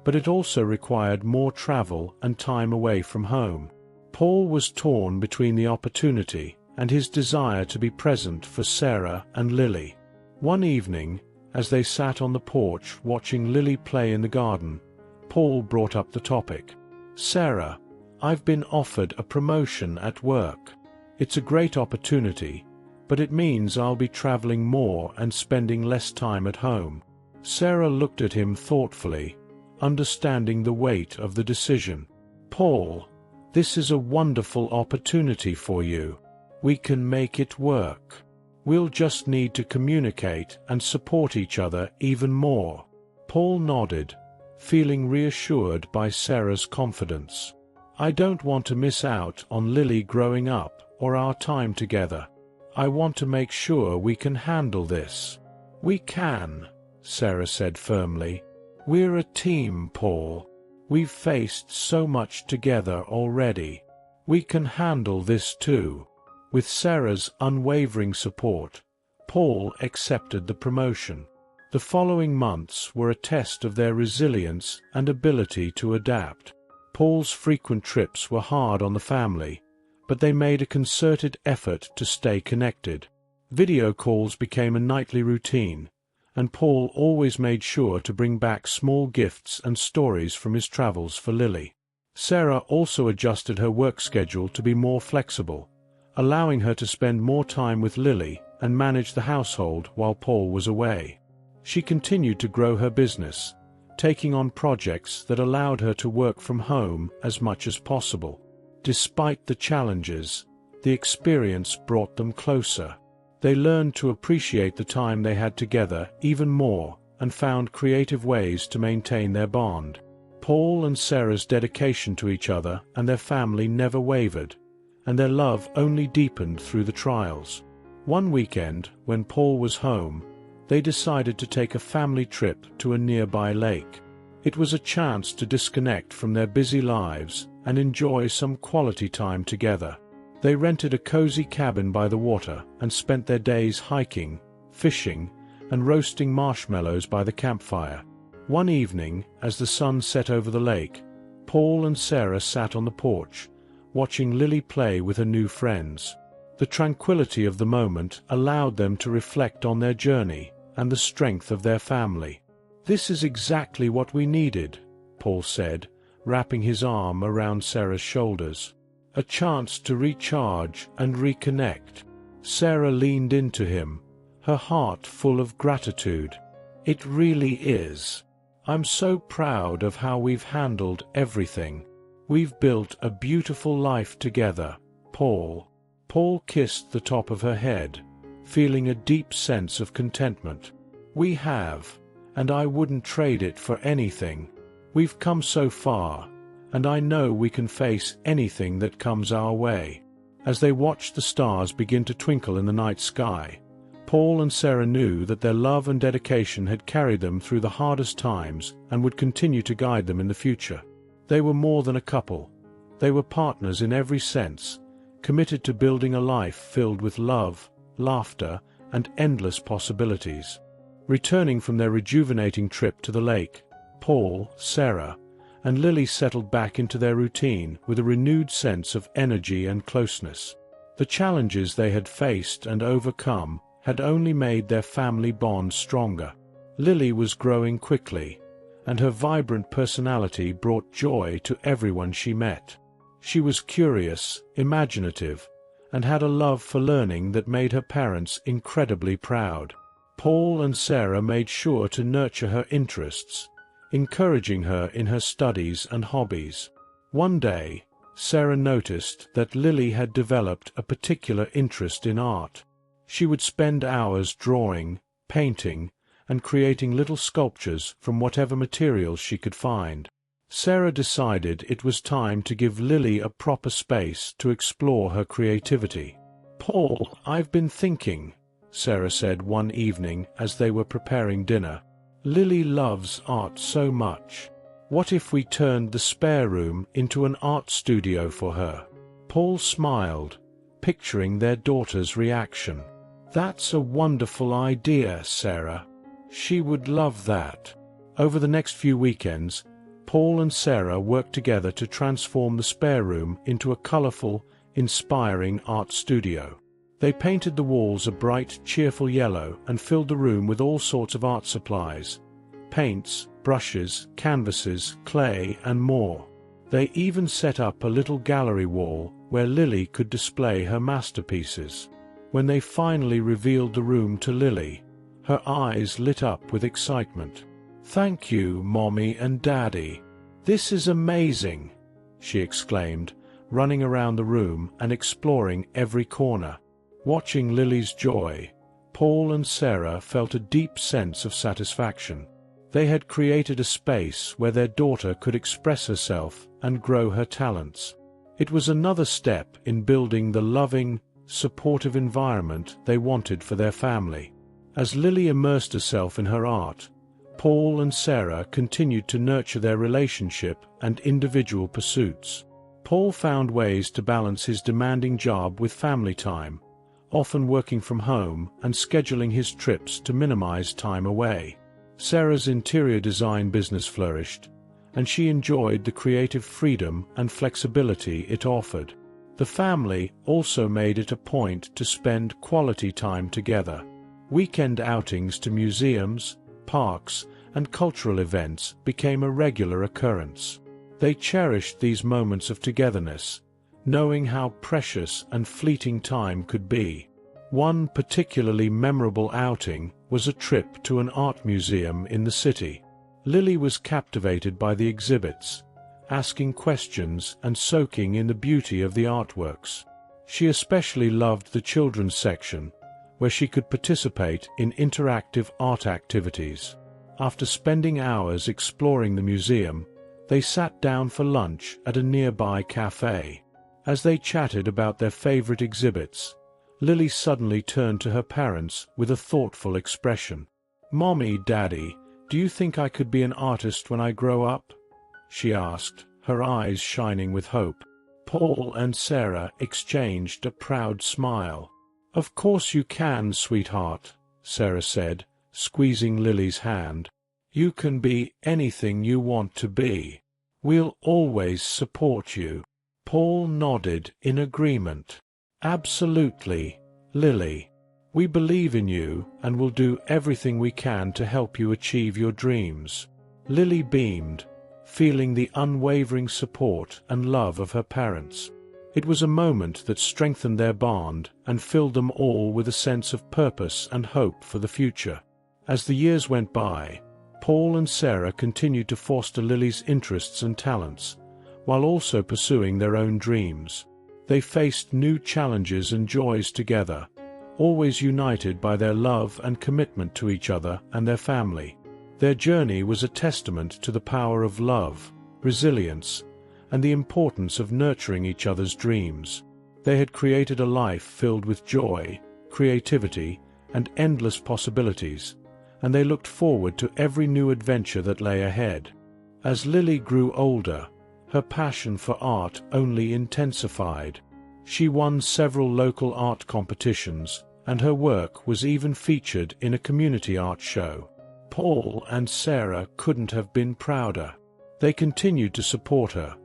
but it also required more travel and time away from home. Paul was torn between the opportunity and his desire to be present for Sarah and Lily. One evening, as they sat on the porch watching Lily play in the garden, Paul brought up the topic. "Sarah, I've been offered a promotion at work. It's a great opportunity, but it means I'll be traveling more and spending less time at home." Sarah looked at him thoughtfully, understanding the weight of the decision. "Paul, this is a wonderful opportunity for you. We can make it work. We'll just need to communicate and support each other even more." Paul nodded, feeling reassured by Sarah's confidence. "I don't want to miss out on Lily growing up or our time together. I want to make sure we can handle this." "We can," Sarah said firmly. "We're a team, Paul. We've faced so much together already. We can handle this too." With Sarah's unwavering support, Paul accepted the promotion. The following months were a test of their resilience and ability to adapt. Paul's frequent trips were hard on the family, but they made a concerted effort to stay connected. Video calls became a nightly routine, and Paul always made sure to bring back small gifts and stories from his travels for Lily. Sarah also adjusted her work schedule to be more flexible, allowing her to spend more time with Lily and manage the household while Paul was away. She continued to grow her business, taking on projects that allowed her to work from home as much as possible. Despite the challenges, the experience brought them closer. They learned to appreciate the time they had together even more and found creative ways to maintain their bond. Paul and Sarah's dedication to each other and their family never wavered, and their love only deepened through the trials. One weekend, when Paul was home, they decided to take a family trip to a nearby lake. It was a chance to disconnect from their busy lives and enjoy some quality time together. They rented a cozy cabin by the water and spent their days hiking, fishing, and roasting marshmallows by the campfire. One evening, as the sun set over the lake, Paul and Sarah sat on the porch, watching Lily play with her new friends. The tranquility of the moment allowed them to reflect on their journey and the strength of their family. "This is exactly what we needed," Paul said, wrapping his arm around Sarah's shoulders. "A chance to recharge and reconnect." Sarah leaned into him, her heart full of gratitude. "It really is. I'm so proud of how we've handled everything. We've built a beautiful life together, Paul." Paul kissed the top of her head, feeling a deep sense of contentment. "We have, and I wouldn't trade it for anything. We've come so far, and I know we can face anything that comes our way." As they watched the stars begin to twinkle in the night sky, Paul and Sarah knew that their love and dedication had carried them through the hardest times and would continue to guide them in the future. They were more than a couple. They were partners in every sense, committed to building a life filled with love, laughter, and endless possibilities. Returning from their rejuvenating trip to the lake, Paul, Sarah, and Lily settled back into their routine with a renewed sense of energy and closeness. The challenges they had faced and overcome had only made their family bond stronger. Lily was growing quickly, and her vibrant personality brought joy to everyone she met. She was curious, imaginative, and had a love for learning that made her parents incredibly proud. Paul and Sarah made sure to nurture her interests, encouraging her in her studies and hobbies. One day, Sarah noticed that Lily had developed a particular interest in art. She would spend hours drawing, painting, and creating little sculptures from whatever materials she could find. Sarah decided it was time to give Lily a proper space to explore her creativity. "Paul, I've been thinking," Sarah said one evening as they were preparing dinner. "Lily loves art so much. What if we turned the spare room into an art studio for her?" Paul smiled, picturing their daughter's reaction. "That's a wonderful idea, Sarah. She would love that." Over the next few weekends, Paul and Sarah worked together to transform the spare room into a colorful, inspiring art studio. They painted the walls a bright, cheerful yellow and filled the room with all sorts of art supplies: paints, brushes, canvases, clay, and more. They even set up a little gallery wall where Lily could display her masterpieces. When they finally revealed the room to Lily, her eyes lit up with excitement. "Thank you, Mommy and Daddy. This is amazing," she exclaimed, running around the room and exploring every corner. Watching Lily's joy, Paul and Sarah felt a deep sense of satisfaction. They had created a space where their daughter could express herself and grow her talents. It was another step in building the loving, supportive environment they wanted for their family. As Lily immersed herself in her art, Paul and Sarah continued to nurture their relationship and individual pursuits. Paul found ways to balance his demanding job with family time, often working from home and scheduling his trips to minimize time away. Sarah's interior design business flourished, and she enjoyed the creative freedom and flexibility it offered. The family also made it a point to spend quality time together. Weekend outings to museums, parks, and cultural events became a regular occurrence. They cherished these moments of togetherness, knowing how precious and fleeting time could be. One particularly memorable outing was a trip to an art museum in the city. Lily was captivated by the exhibits, asking questions and soaking in the beauty of the artworks. She especially loved the children's section, where she could participate in interactive art activities. After spending hours exploring the museum, they sat down for lunch at a nearby cafe. As they chatted about their favorite exhibits, Lily suddenly turned to her parents with a thoughtful expression. "Mommy, Daddy, do you think I could be an artist when I grow up?" she asked, her eyes shining with hope. Paul and Sarah exchanged a proud smile. "Of course you can, sweetheart," Sarah said, squeezing Lily's hand. "You can be anything you want to be. We'll always support you." Paul nodded in agreement. "Absolutely, Lily. We believe in you and will do everything we can to help you achieve your dreams." Lily beamed, feeling the unwavering support and love of her parents. It was a moment that strengthened their bond and filled them all with a sense of purpose and hope for the future. As the years went by, Paul and Sarah continued to foster Lily's interests and talents, while also pursuing their own dreams. They faced new challenges and joys together, always united by their love and commitment to each other and their family. Their journey was a testament to the power of love, resilience, and the importance of nurturing each other's dreams. They had created a life filled with joy, creativity, and endless possibilities, and they looked forward to every new adventure that lay ahead. As Lily grew older, her passion for art only intensified. She won several local art competitions, and her work was even featured in a community art show. Paul and Sarah couldn't have been prouder. They continued to support her,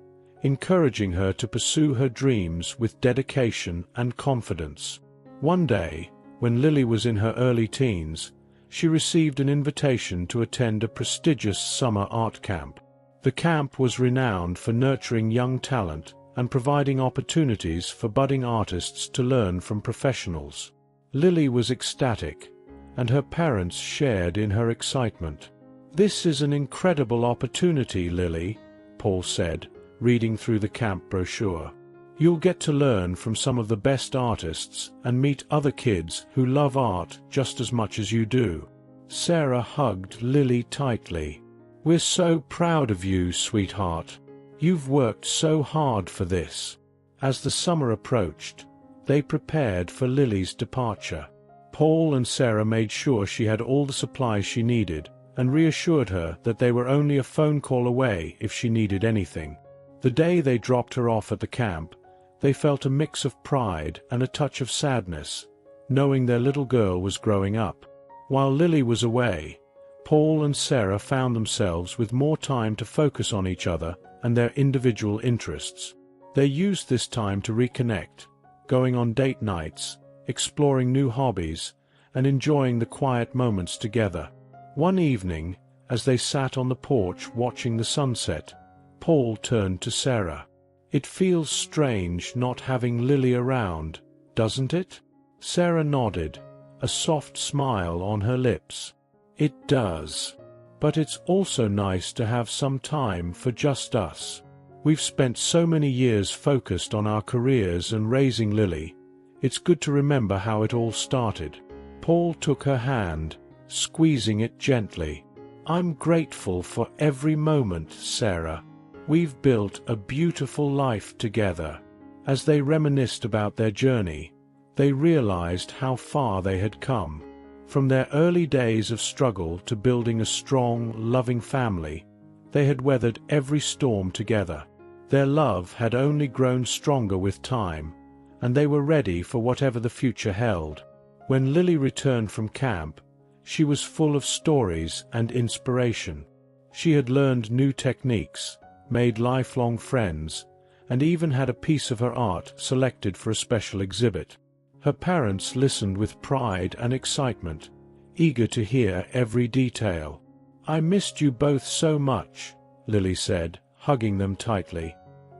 encouraging her to pursue her dreams with dedication and confidence. One day, when Lily was in her early teens, she received an invitation to attend a prestigious summer art camp. The camp was renowned for nurturing young talent and providing opportunities for budding artists to learn from professionals. Lily was ecstatic, and her parents shared in her excitement. "This is an incredible opportunity, Lily," Paul said, reading through the camp brochure. "You'll get to learn from some of the best artists and meet other kids who love art just as much as you do." Sarah hugged Lily tightly. "We're so proud of you, sweetheart. You've worked so hard for this." As the summer approached, they prepared for Lily's departure. Paul and Sarah made sure she had all the supplies she needed and reassured her that they were only a phone call away if she needed anything. The day they dropped her off at the camp, they felt a mix of pride and a touch of sadness, knowing their little girl was growing up. While Lily was away, Paul and Sarah found themselves with more time to focus on each other and their individual interests. They used this time to reconnect, going on date nights, exploring new hobbies, and enjoying the quiet moments together. One evening, as they sat on the porch watching the sunset, Paul turned to Sarah. "It feels strange not having Lily around, doesn't it?" Sarah nodded, a soft smile on her lips. "It does. But it's also nice to have some time for just us. We've spent so many years focused on our careers and raising Lily. It's good to remember how it all started." Paul took her hand, squeezing it gently. "I'm grateful for every moment, Sarah. We've built a beautiful life together." As they reminisced about their journey, they realized how far they had come. From their early days of struggle to building a strong, loving family, they had weathered every storm together. Their love had only grown stronger with time, and they were ready for whatever the future held. When Lily returned from camp, she was full of stories and inspiration. She had learned new techniques, made lifelong friends, and even had a piece of her art selected for a special exhibit. Her parents listened with pride and excitement, eager to hear every detail. "I missed you both so much," Lily said, hugging them tightly.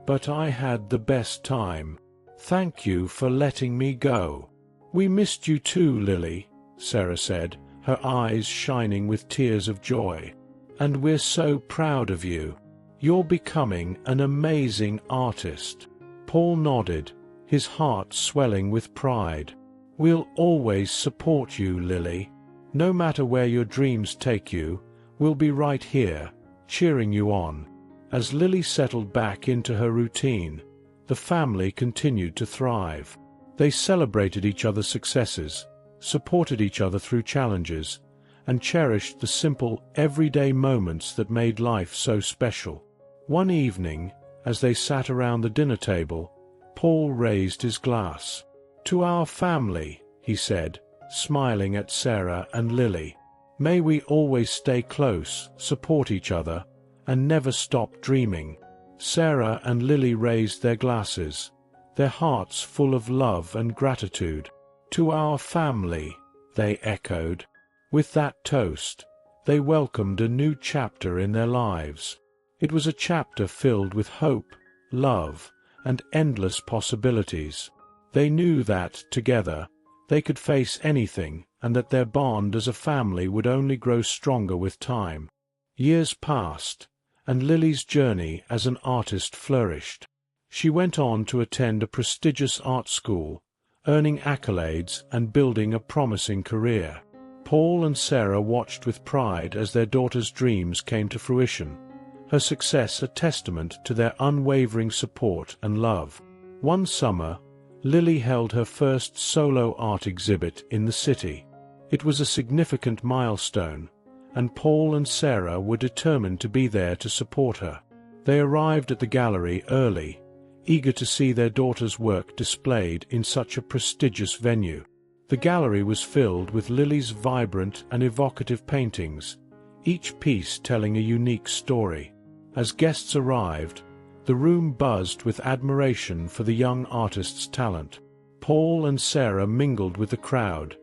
"But I had the best time. Thank you for letting me go." "We missed you too, Lily," Sarah said, her eyes shining with tears of joy. "And we're so proud of you. You're becoming an amazing artist." Paul nodded, his heart swelling with pride. "We'll always support you, Lily. No matter where your dreams take you, we'll be right here, cheering you on." As Lily settled back into her routine, the family continued to thrive. They celebrated each other's successes, supported each other through challenges, and cherished the simple, everyday moments that made life so special. One evening, as they sat around the dinner table, Paul raised his glass. "To our family," he said, smiling at Sarah and Lily. "May we always stay close, support each other, and never stop dreaming." Sarah and Lily raised their glasses, their hearts full of love and gratitude. "To our family," they echoed. With that toast, they welcomed a new chapter in their lives. It was a chapter filled with hope, love, and endless possibilities. They knew that, together, they could face anything, and that their bond as a family would only grow stronger with time. Years passed, and Lily's journey as an artist flourished. She went on to attend a prestigious art school, earning accolades and building a promising career. Paul and Sarah watched with pride as their daughter's dreams came to fruition, her success a testament to their unwavering support and love. One summer, Lily held her first solo art exhibit in the city. It was a significant milestone, and Paul and Sarah were determined to be there to support her. They arrived at the gallery early, eager to see their daughter's work displayed in such a prestigious venue. The gallery was filled with Lily's vibrant and evocative paintings, each piece telling a unique story. As guests arrived, the room buzzed with admiration for the young artist's talent. Paul and Sarah mingled with the crowd,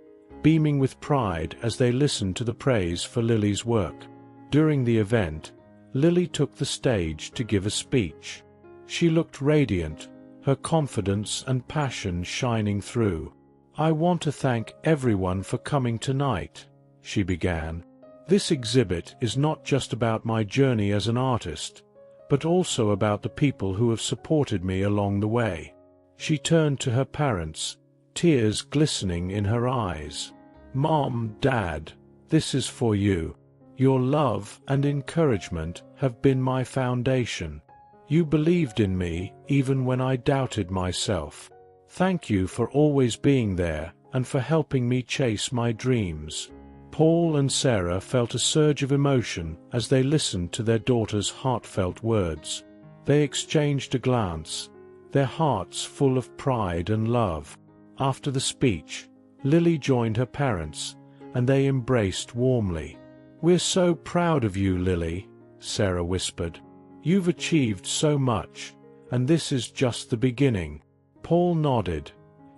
beaming with pride as they listened to the praise for Lily's work. During the event, Lily took the stage to give a speech. She looked radiant, her confidence and passion shining through. "I want to thank everyone for coming tonight," she began. "This exhibit is not just about my journey as an artist, but also about the people who have supported me along the way." She turned to her parents, tears glistening in her eyes. "Mom, Dad, this is for you. Your love and encouragement have been my foundation. You believed in me even when I doubted myself. Thank you for always being there and for helping me chase my dreams." Paul and Sarah felt a surge of emotion as they listened to their daughter's heartfelt words. They exchanged a glance, their hearts full of pride and love. After the speech, Lily joined her parents, and they embraced warmly. "We're so proud of you, Lily," Sarah whispered. "You've achieved so much, and this is just the beginning." Paul nodded,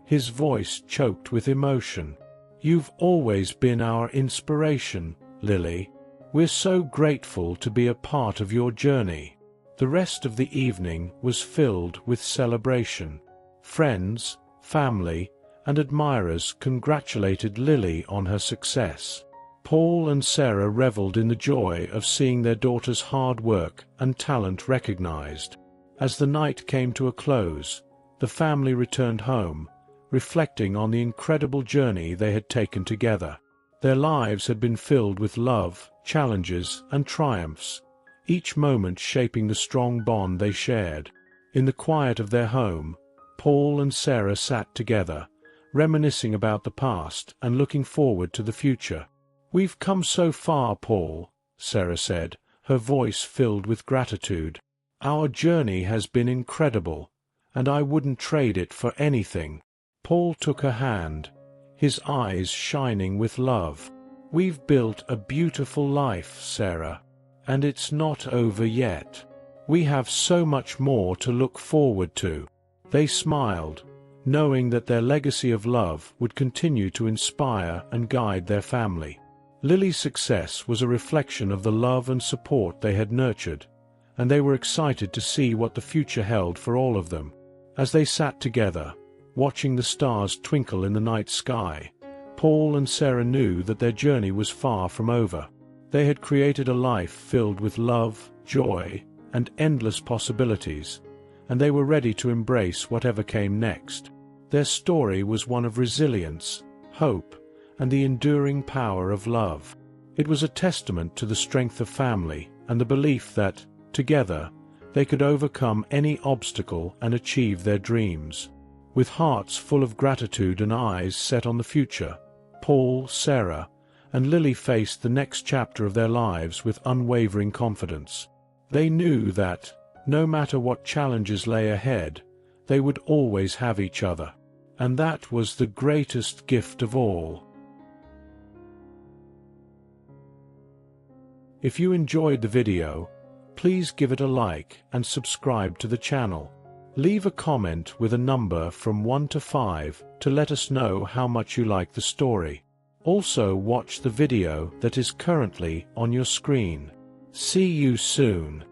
his voice choked with emotion. "You've always been our inspiration, Lily. We're so grateful to be a part of your journey." The rest of the evening was filled with celebration. Friends, family, and admirers congratulated Lily on her success. Paul and Sarah reveled in the joy of seeing their daughter's hard work and talent recognized. As the night came to a close, the family returned home, reflecting on the incredible journey they had taken together. Their lives had been filled with love, challenges, and triumphs, each moment shaping the strong bond they shared. In the quiet of their home, Paul and Sarah sat together, reminiscing about the past and looking forward to the future. "We've come so far, Paul," Sarah said, her voice filled with gratitude. "Our journey has been incredible, and I wouldn't trade it for anything." Paul took her hand, his eyes shining with love. "We've built a beautiful life, Sarah, And it's not over yet. We have so much more to look forward to." They smiled, knowing that their legacy of love would continue to inspire and guide their family. Lily's success was a reflection of the love and support they had nurtured, and they were excited to see what the future held for all of them. As they sat together, watching the stars twinkle in the night sky, Paul and Sarah knew that their journey was far from over. They had created a life filled with love, joy, and endless possibilities, and they were ready to embrace whatever came next. Their story was one of resilience, hope, and the enduring power of love. It was a testament to the strength of family and the belief that, together, they could overcome any obstacle and achieve their dreams. With hearts full of gratitude and eyes set on the future, Paul, Sarah, and Lily faced the next chapter of their lives with unwavering confidence. They knew that, no matter what challenges lay ahead, they would always have each other. And that was the greatest gift of all. If you enjoyed the video, please give it a like and subscribe to the channel. Leave a comment with a number from 1 to 5 to let us know how much you like the story. Also watch the video that is currently on your screen. See you soon.